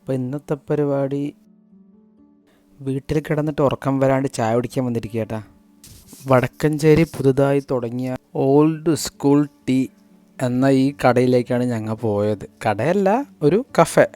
അപ്പോൾ ഇന്നത്തെ പരിപാടി വീട്ടിൽ കിടന്നിട്ട് ഉറക്കം വരാണ്ട് ചായ കുടിക്കാൻ വന്നിരിക്കട്ടാ. വടക്കഞ്ചേരി പുതുതായി തുടങ്ങിയ ഓൾഡ് സ്കൂൾ ടീ എന്ന ഈ കടയിലേക്കാണ് ഞങ്ങൾ പോയത്. കടയല്ല, ഒരു കഫേ.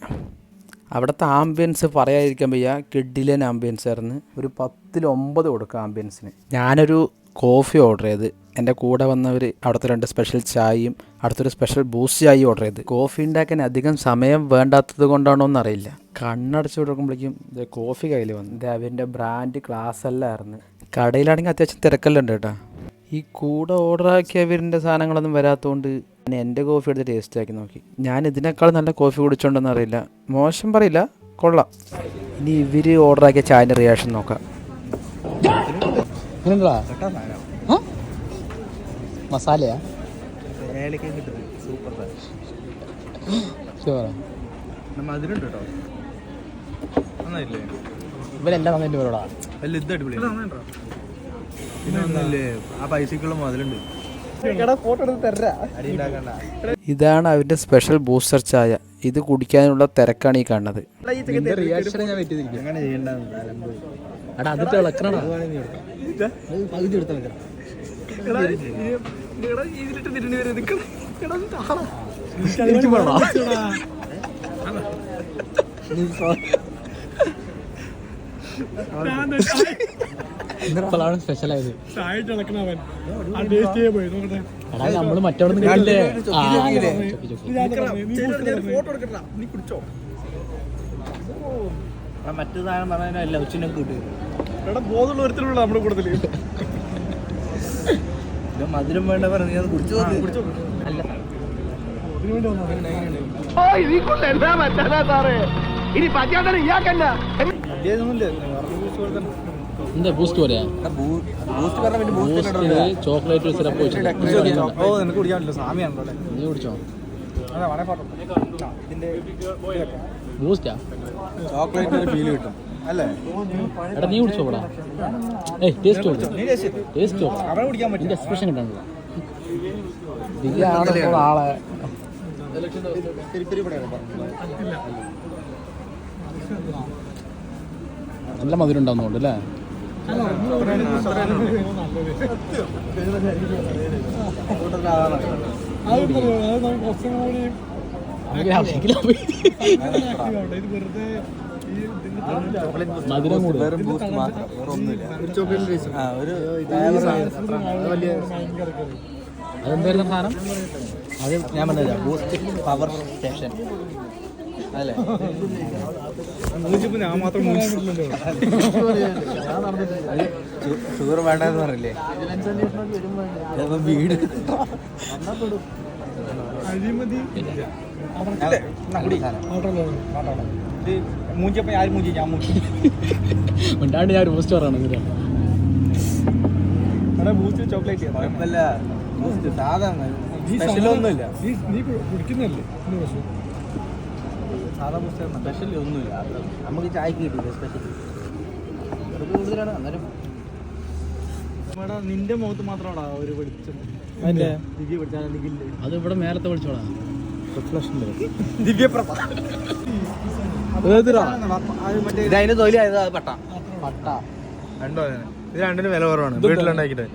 അവിടുത്തെ ആംബിയൻസ് പറയാതിരിക്കാൻ വയ്യ, കിഡിലൻ ആംബിയൻസ് ആയിരുന്നു. ഒരു 10-ൽ 9 കൊടുക്കുക ആംബിയൻസിന്. ഞാനൊരു കോഫി ഓർഡർ ചെയ്ത്, എൻ്റെ കൂടെ വന്നവർ അവിടുത്തെ 2 സ്പെഷ്യൽ ചായയും അടുത്തൊരു സ്പെഷ്യൽ ബൂസ്റ്റ് ചായയും ഓർഡർ ചെയ്ത്. കോഫി ഉണ്ടാക്കാൻ അധികം സമയം വേണ്ടാത്തത് കൊണ്ടാണോ എന്നറിയില്ല, കണ്ണടച്ച് കൊടുക്കുമ്പോഴേക്കും ഇത് കോഫി കയ്യിൽ വന്നു. ഇത് അവൻ്റെ ബ്രാൻഡ് ക്ലാസ് അല്ലായിരുന്നു. കടയിലാണെങ്കിൽ അത്യാവശ്യം തിരക്കെല്ലാം കേട്ടോ. ഈ കൂടെ ഓർഡറാക്കിയവരിൻ്റെ സാധനങ്ങളൊന്നും വരാത്തതുകൊണ്ട് ഞാൻ എൻ്റെ കോഫി എടുത്ത് ടേസ്റ്റ് ആക്കി നോക്കി. ഞാൻ ഇതിനേക്കാൾ നല്ല കോഫി കുടിച്ചോണ്ടെന്ന് അറിയില്ല, മോശം പറയില്ല, കൊള്ളാം. ഇനി ഇവർ ഓർഡറാക്കിയ ചായൻ്റെ റിയാക്ഷൻ നോക്കാം. മസാലയാ ഇവരെല്ലാം വന്നിട്ട് ഇവരോടാ ഇതാണ് അവൻ്റെ സ്പെഷ്യൽ ബൂസ്റ്റർ ചായ. ഇത് കുടിക്കാനുള്ള തിരക്കാണ് ഈ കാണുന്നത്. സ്പെഷ്യലായത് നമ്മള് മറ്റവിടെ മറ്റു സാധനം പറഞ്ഞല്ല ഉച്ചനൊക്കെ കിട്ടും. ബോധമുള്ള നമ്മുടെ കൂട്ടത്തില് മധുരം വേണ്ട പറഞ്ഞത് കുടിച്ചു അല്ല എന്താ ബൂസ്റ്റ് പോലെയാ? ചോക്ലേറ്റ് സിറപ്പ് നീ കുടിച്ചോ? ബൂസ്റ്റാ ചോക്ലേറ്റ് ഫീൽ കിട്ടും അല്ലേ? എടാ നീ കുടിച്ചോ? കൂടാ ടേസ്റ്റ് എക്സ്പ്രഷൻ കിട്ടാണല്ലോ. ആളെ നല്ല മധുരം ഉണ്ടാവുന്നുണ്ട് അല്ലേ? മധുരം അതെന്തായിരുന്നു സാധനം? അത് ഞാൻ പറഞ്ഞില്ല, ബൂസ്റ്റ് പവർ സ്റ്റേഷൻ അല്ലേ? ഞാൻ മാത്രം ഷുഗർ വേണ്ടെന്ന് പറഞ്ഞില്ലേ? വീട് മൂഞ്ചപ്പോ ആരും മൂഞ്ചി, ഞാൻ മൂഞ്ചി ഉണ്ടാണ്ട് ഞാൻ ഒരു ബൂസ്റ്റ് പറയണം. ബൂസ്റ്റ് ചോക്ലേറ്റ് കുഴപ്പമില്ല, ബൂസ്റ്റ് സാധാരണ ഒന്നുമില്ല. നീ കുടിക്കുന്നല്ലേ സാധാ ബൂസ്റ്റ് സ്പെഷ്യൽ ഒന്നുമില്ല. നമുക്ക് ചായക്ക് കിട്ടില്ല സ്പെഷ്യൽ കൂടുതലാണ്. അന്നേരം നിന്റെ മുഖത്ത് മാത്രമാണോ ഒരു വെളിച്ചം? അത് ഇവിടെ മേലത്തെ വിളിച്ചോളാം. ഇതിന് തൊലി പട്ട രണ്ടോ? ഇത് രണ്ടിന് വില കുറവാണ് വീട്ടിലുണ്ടാക്കിട്ട്.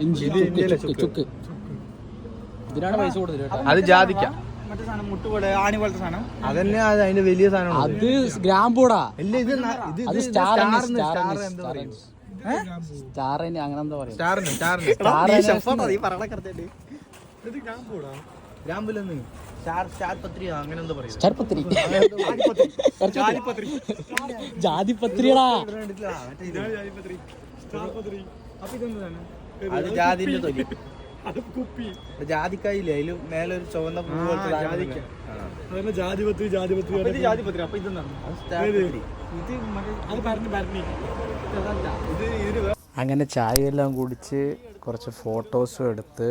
ഇതിനാണ് പൈസ കൂടുതൽ. അത് ജാതിക്ക, മറ്റേ സാധനം മുട്ടുപോലെ ആണി പോലത്തെ സാധനം അതന്നെ. അത് അതിന്റെ വലിയ സാധനം. അത് ഗ്രാമ്പൂടാ. ഇല്ല, ഇത് സ്റ്റാറിന് അങ്ങനെ എന്താ പറയാ? ഗ്രാമ്പുലൊന്ന് സ്റ്റാർ പത്രി അങ്ങനെ എന്താ പറയാ? സ്റ്റാർ പത്രി, ജാതിപത്രിയടാ. അത് ജാതിന്റെ തൊലി. അത് കുപ്പി ജാതിക്കായില്ലേ, അതില് മേലെ ഒരു ചുവന്ന പൂ പോലത്തെ ജാതിപത്രി. അപ്പൊ ഇതെന്താണ്? അങ്ങനെ ചായയെല്ലാം കുടിച്ച് കുറച്ച് ഫോട്ടോസും എടുത്ത്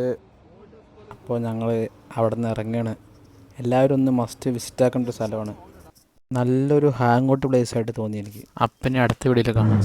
അപ്പോൾ ഞങ്ങൾ അവിടെ നിന്ന് ഇറങ്ങുകയാണ്. എല്ലാവരും ഒന്ന് മസ്റ്റ് വിസിറ്റ് ആക്കേണ്ട ഒരു സ്ഥലമാണ്. നല്ലൊരു ഹാങ് ഔട്ട് പ്ലേസ് ആയിട്ട് തോന്നി എനിക്ക്. അപ്പം അടുത്ത വീഡിയോയിൽ കാണാം.